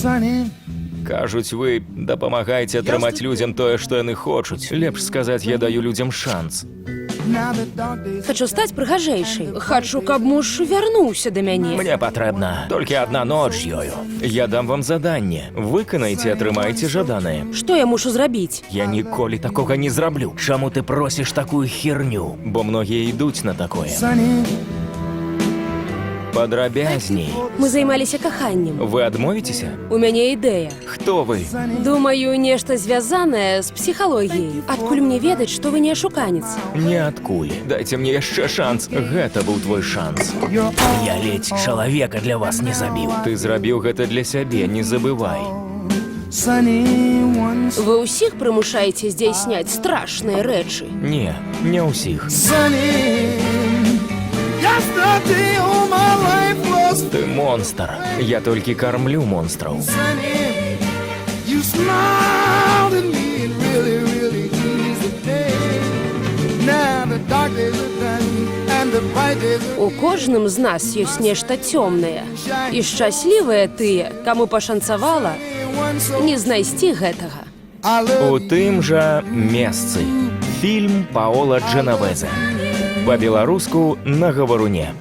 Кажуць, вы дапамагаеце атрымаць людзям тое, што яны хочуць. Лепш сказаць, я даю людзям шанс. Хачу стаць прыгажэйшай. Хачу, каб муж вярнуўся да мяне. Мне патрэбна толькі адна ноч з ёю. Я дам вам заданне. Выканайце, атрымаеце жаданае. Што я мушу зрабіць? Я ніколі такога не зраблю. Чаму ты просіш такую херню? Бо многія ідуць на такое. Падрабязней. Мы займаліся каханнем. Вы адмовіцеся? У мяне ідэя. Хто вы? Думаю, нешта звязанае з псіхалогіяй. Адкуль мне ведаць, што вы не ашуканец? Ніадкуль. Дайце мне яшчэ шанс. Гэта быў твой шанс. Я ледзь чалавека для вас не забіў. Ты зрабіў гэта для сябе, не забывай. Вы ўсіх прымушаеце здзяйсняць страшныя рэчы? Не, не ўсіх. Ты монстр. Я толькі кармлю монстраў. У кожным з нас ёсць нешта цёмнае. І шчаслівыя тыя, каму пашанцавала не знайсці гэтага. У тым жа месцы. Фільм Паола Дженавезе. Па-беларуску на гаваруне.